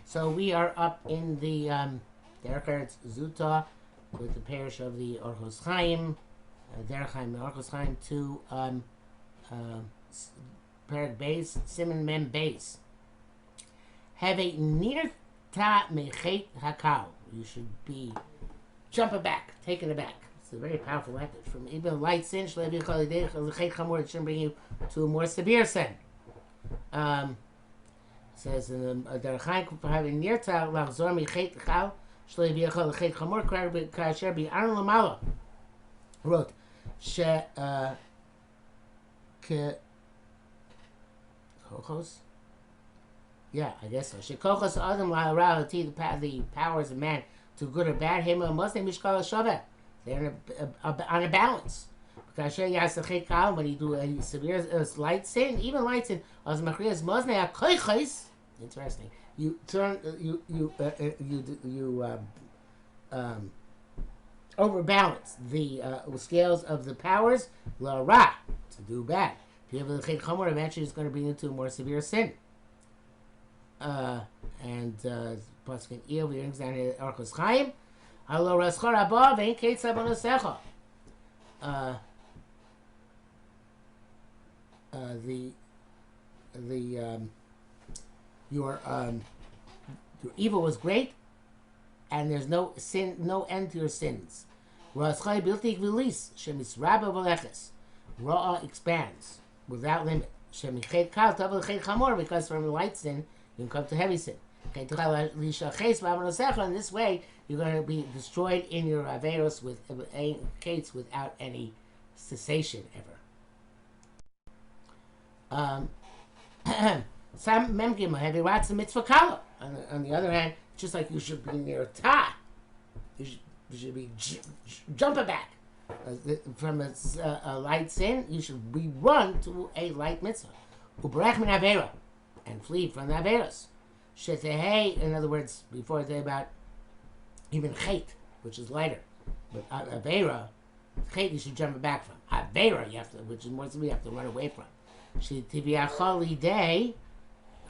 So we are up in the Derech Eretz Zuta with the parish of the Orchos Chaim, Derech Chaim, Orchos Chaim to Perak Beis, Simon Mem Beis. Have a nirta mechet hakal. You should be jumping back, taking it back. It's a very powerful method. From even a light sin, it shouldn't bring you to a more severe sin. Says in the Derech Chaim, having nirta lachzor mechet hakal, shlo yviachol lechet chamor kasher bi'aron lamala. Wrote, she kochos. Yeah, I guess so. Shekochos adam la'aralati, the powers of man to good or bad. Hema must mishkal shaveh. They're on a balance. Because when you do a severe light sin, even light sin, as machrias mosnei akoichos. Interesting. You turn overbalance the scales of the powers la ra to do bad. If you have the chet chomer, eventually it's going to bring you to a more severe sin. And pasuk in Iyov, we brings down here Orchos Chaim. Halo raschor abba vein ketz abonosecha. Your evil was great, and there's no sin, no end to your sins. Raschai bilti gvilis shemisraba v'leches. Ra expands without limit. Shemichet kal tavel chet chamor, because from light sin you can come to heavy sin. And this way you're going to be destroyed in your averos with gates without any cessation ever. Some memgim heavy rats and mitzvah kala. On the other hand, just like you should be near ta, you should be jumping back from a light sin. You should be run to a light mitzvah. Uberech min avera, and flee from the averos. Shetehei, in other words, before I say about even chet, which is lighter, but avera, chet you should jump back from. Avera, you have to, which is more than we have to run away from. Shetiviacholi day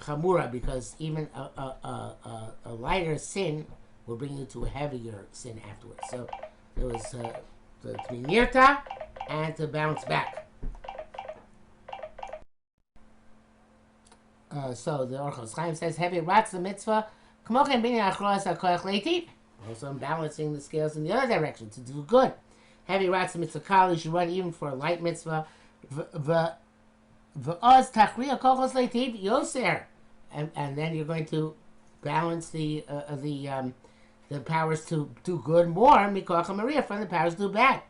chamura, because even a lighter sin will bring you to a heavier sin afterwards. So it was to be nirta and to bounce back. So the Orchos Chaim says, heavy rats the mitzvah, k'mochem bini achros hakoach leitiv. Also balancing the scales in the other direction to do good. Heavy rats the mitzvah kal, you should run even for a light mitzvah. V'oz tachriya kochos leitiv yoser. And then you're going to balance the powers to do good more, mikoach Maria, from the powers to do bad.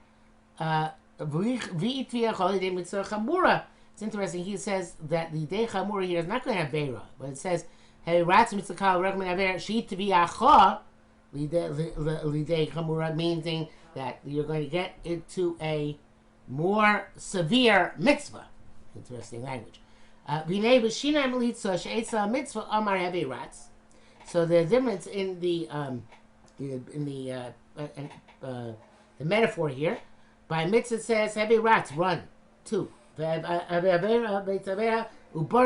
V'itviya cholidei mitzvah chamura. It's interesting. He says that the day chamura here is not going to have beira, but it says hey rats mitzvah kal recommend aver sheet to be acha lidei chamura, meaning that you're going to get into a more severe mitzvah. Interesting language. V'nei b'shinai melitza she'etza mitzvah amar heavy rats. So the difference in the metaphor here, by mitzvah it says heavy rats run too. Uborach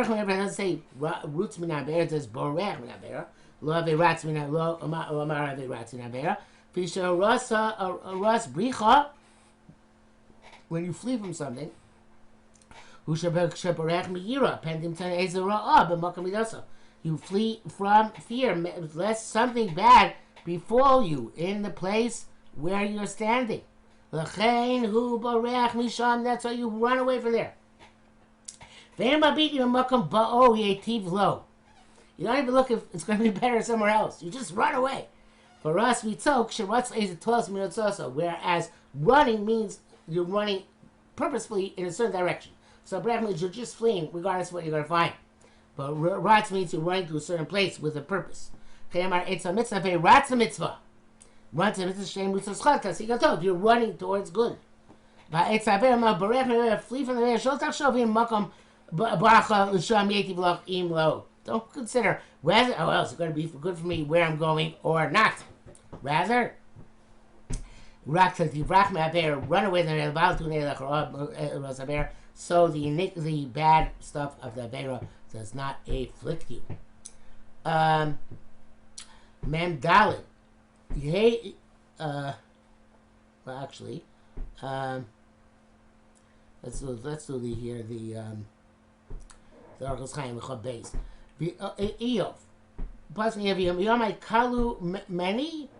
min avera doesn't say roots min avera, it says borech min avera. Lo ave rats min avera, lo amar ave rats min avera. Fisha ras bricha, when you flee from something. Hu sheborech miyira pendim tan ezerah b'makam midasa. You flee from fear, lest something bad befall you in the place where you're standing. L'chein hu borech misham. That's why you run away from there. You don't even look if it's going to be better somewhere else. You just run away. For us, we talk. Whereas running means you're running purposefully in a certain direction. So brech means you're just fleeing, regardless of what you're going to find. But rats means you're running to a certain place with a purpose. It's a mitzvah. Rats a mitzvah. Run to mitzvah. If you're running towards good. Flee from the don't consider whether it's going to be good for me where I'm going or not. Rather, run away so the bad stuff of the Avera does not afflict you. Mem Dalit. Yeh, well, actually, um, let's do the Orchos Chaim L'chad Beis. Eov. Plus we have Yomai Kalu Many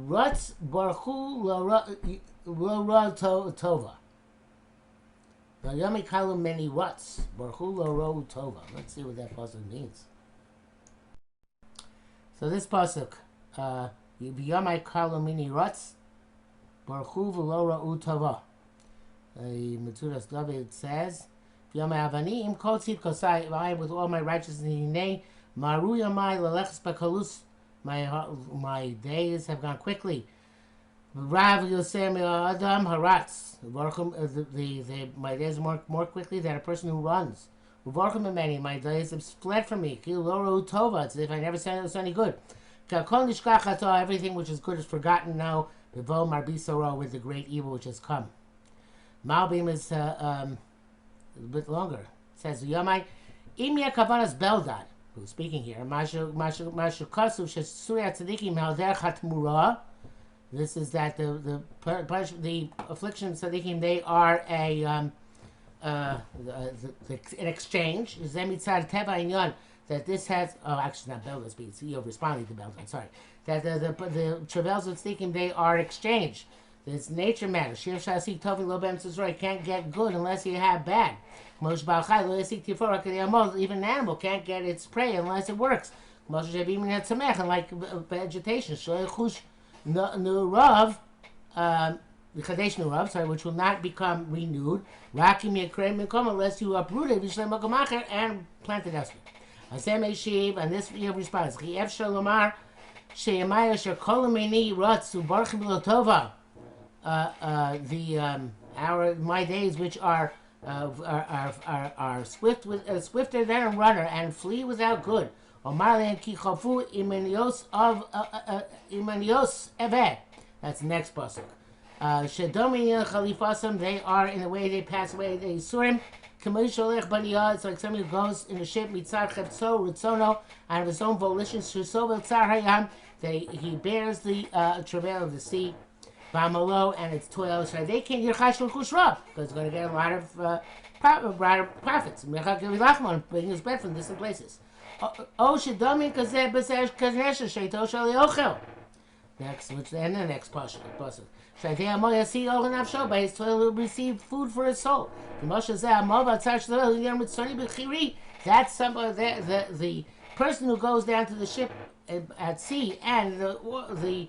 Rutz Barchu Lora Tova. Now Yomai Kalu Many Rutz Barchu Lora Tova. Let's see what that pasuk means. So this pasuk, Yomai Kalu Many Rutz Barchu Lora Tova. Maturas David says, Yomai Avanim Kol Tzid Kosai. I with all my righteousness in your name. Maru Yamai Lelechs Bakalus. My days have gone quickly. Rav Yosem Adam Haratz. My days are more quickly than a person who runs. My days have fled from me. Tova. It's as if I never said it was any good. Everything which is good is forgotten now. Bevo Marbisoro, with the great evil which has come. Malbim is a bit longer. It says Yamai Imya Kavanas Beldad. Who's speaking here? This is that the affliction of tzaddikim, they are an exchange. That this has actually not Belda speaking. CEO responding to Belda. Sorry, that the travails of tzaddikim, they are exchange. It's nature matter. Shir shasik tovi lo bem tzizroi, can't get good unless you have bad. Even an animal can't get its prey unless it works. And like vegetation, which will not become renewed, unless you uproot it and plant it elsewhere. And this response, my days which are swifter than a runner and flee without good. That's the next pasuk. They are in the way they pass away. They surim. It's like somebody who goes in a ship out of his own volition. He bears the travail of the sea. Bamalo and its toil, so they can't hear Chashul Kushra because it's going to get a lot of profits. Bringing his bread from distant places. Next, which and the next pasuk. By his toil will receive food for his soul. That's somebody, the person who goes down to the ship at sea and the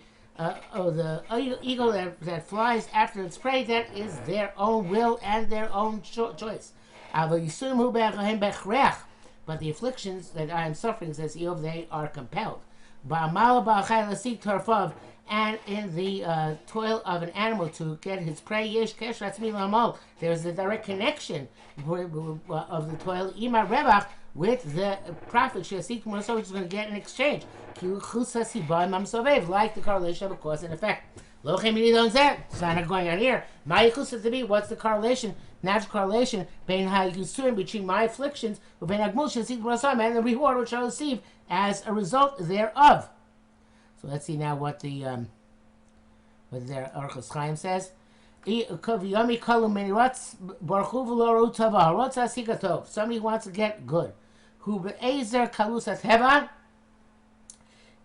eagle that flies after its prey, that is their own will and their own choice. But the afflictions that I am suffering, says Eov, they are compelled. And in the toil of an animal to get his prey, there is a direct connection of the toil with the profit which is going to get in exchange. Like the correlation of a cause and effect. It's not going on here. What's the correlation? Natural correlation between my afflictions and the reward which I receive as a result thereof. So let's see now what their Orchos Chaim says. Somebody wants to get good.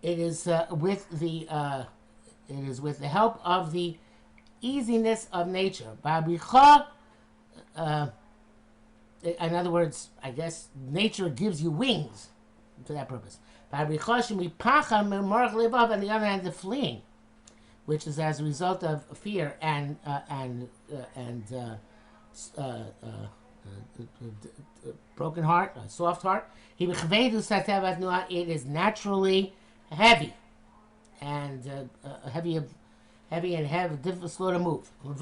It is with the help of the easiness of nature. In other words, I guess nature gives you wings for that purpose. On the other hand, the fleeing, which is as a result of fear and broken heart, a soft heart. It is naturally heavy and difficult, slow to move. So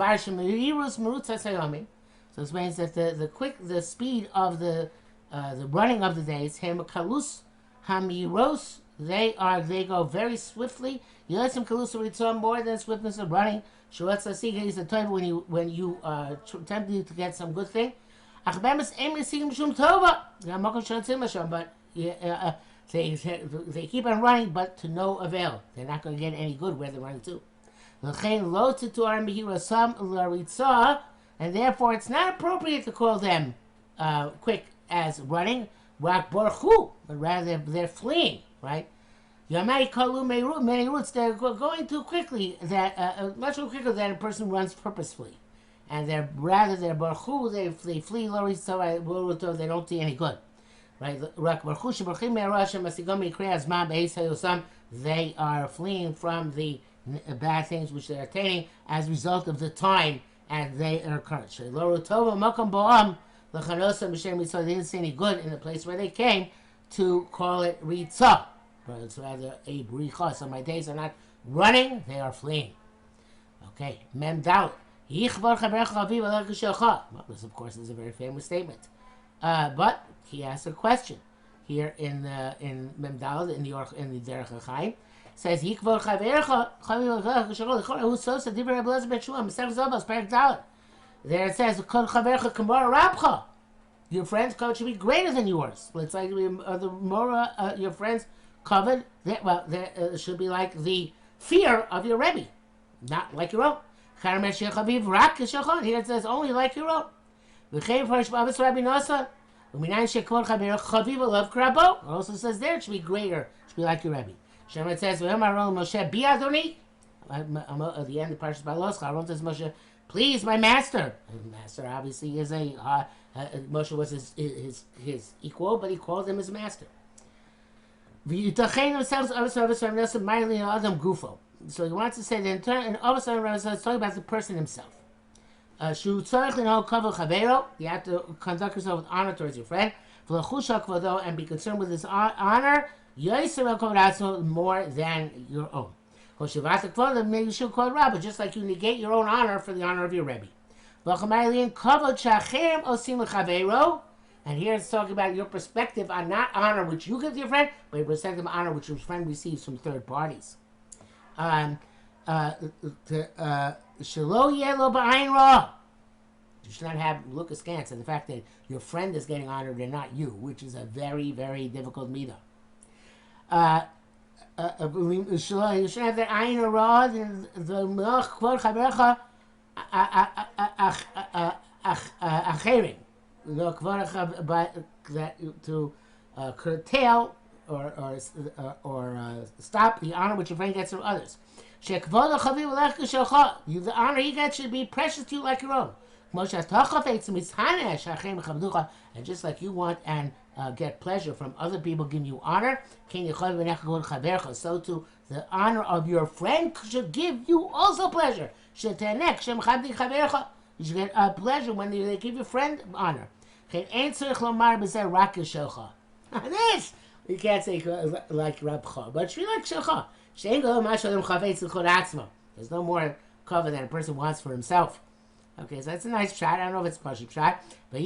this means that the speed of the running of the days, hamiros, they go very swiftly. More than swiftness of running. When you tempted to get some good thing. But They keep on running, but to no avail. They're not going to get any good where they're running to. And therefore it's not appropriate to call them quick as running, but rather they're fleeing, right? They're going too quickly, much more quicker than a person runs purposefully. And they're barchu, they flee, they don't see any good. Right? They are fleeing from the bad things which they're attaining as a result of the time and they are current. They didn't see any good in the place where they came to call it ritzah. But it's rather a bricha. So my days are not running, they are fleeing. Okay, mem dalet. Well, this of course is a very famous statement. But he asks a question here in mem dalet in the Derech Chaim. Says Hikvor Chavercha who says the Dibra Abelaz Ben Shua Mesech Zobos Perek Dalet. There it says Kol Chavercha Kamar Rabcha. Your friend's covenant should be greater than yours. It's like the more your friend's covenant, should be like the fear of your Rebbe, not like your own. Here it says only like your own. It also says there it should be greater, it should be like your Rebbe. Shemar says, Moshe bi Adoni. At the end of Parshas Balos, Aaron says, Moshe, please, my master. And master obviously is Moshe was his equal, but he called him his master. So he wants to say that in turn, and all of a sudden, it's talking about the person himself. You have to conduct yourself with honor towards your friend, and be concerned with his honor more than your own. Maybe you should call Rabbi, just like you negate your own honor for the honor of your Rebbe. And here it's talking about your perspective on not honor which you give to your friend, but your perspective on honor which your friend receives from third parties. You should not look askance at the fact that your friend is getting honored and not you, which is a very, very difficult midah. You should have that ayin ra, the melach kvod chaverecha achering, to curtail or stop the honor which your friend gets from others. The honor he gets should be precious to you like your own. And just like you want and get pleasure from other people giving you honor, so too the honor of your friend should give you also pleasure. You should get pleasure when they give your friend honor. This you can't say like Rabcha, but she like Shelcha. There's no more cover than a person wants for himself. Okay, so that's a nice shot. I don't know if it's Pashut shot, but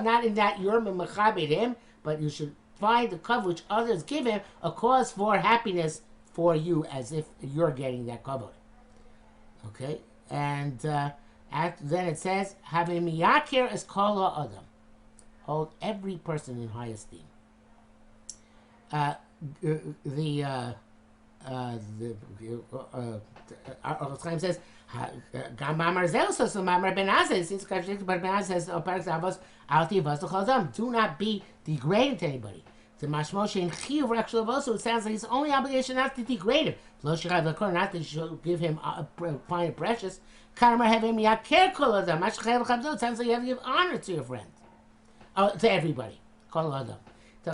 not in that you're mechabed him, but you should find the cover which others give him a cause for happiness for you, as if you're getting that cover. Okay, and then it says, "Have a miyakir as kol adam." Hold every person in high esteem. Our time says, Gam Mamar Zeus, so Mamar Ben Azaz, it's contradicted, but Ben Azaz says, do not be degrading to anybody. The Mashmoshe in Chiyuv actually also, it sounds like his only obligation not to degrade him. Not that you should give him fine and precious. It sounds like you have to give honor to your friend. To everybody. So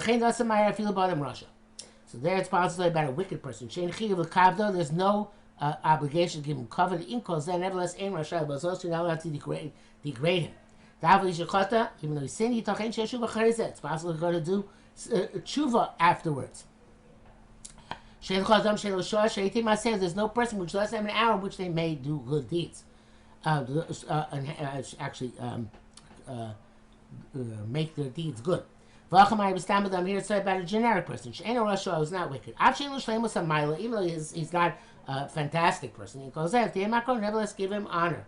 there it's possible about a wicked person. There's no obligation to give him cover. Nevertheless, but you're not allowed to degrade him. Even though he's sinned, it's possible to go to do tshuva afterwards. There's no person which doesn't have an hour in which they may do good deeds. Make their deeds good. Here it's about a generic person. Who's not wicked. Even though he's not a fantastic person. He goes there. Nevertheless, give him honor.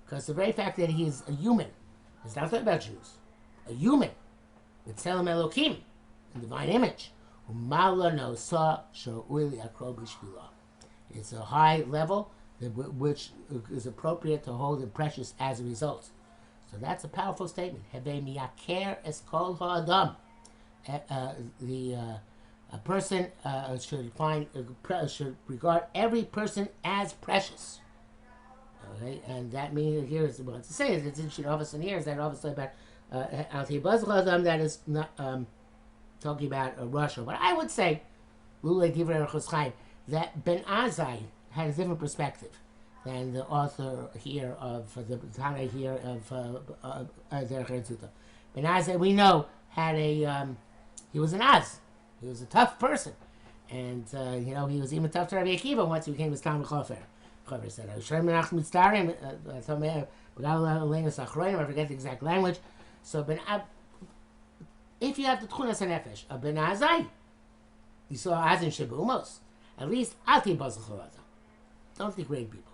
Because the very fact that he is a human, is not talking about Jews, a human, with Tzelem Elokim, in divine image, it's a high level which is appropriate to hold him precious as a result. So that's a powerful statement. Heve miyaker es kol ha'adam. A person should regard every person as precious. Okay, and that means here is what to say is it's interesting. Obviously, here is that obviously about that is not talking about Russia, but I would say that Ben Azai had a different perspective than the author here of the Tana here of Derech and Zuta. Ben Azai, we know, had he was an Az. He was a tough person, and he was even tough to Rabbi Akiva once he became his Talmid Chofer. Chofer said, I forget the exact language. So if you have the Tchunas HaNefesh of Ben Azai, you saw Az in Shebumos, at least Alti Bazal don't degrade people.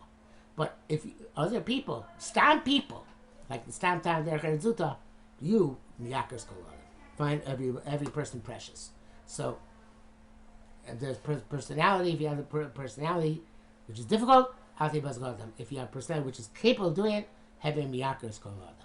But if other people, Stam people, like the Stam Tam Derech and Zuta, you, Miyakers Kolada, find every person precious. So, and there's personality. If you have the personality, which is difficult, Alti Bazal if you have personality which is capable of doing it, Heve Miyakers Kolada.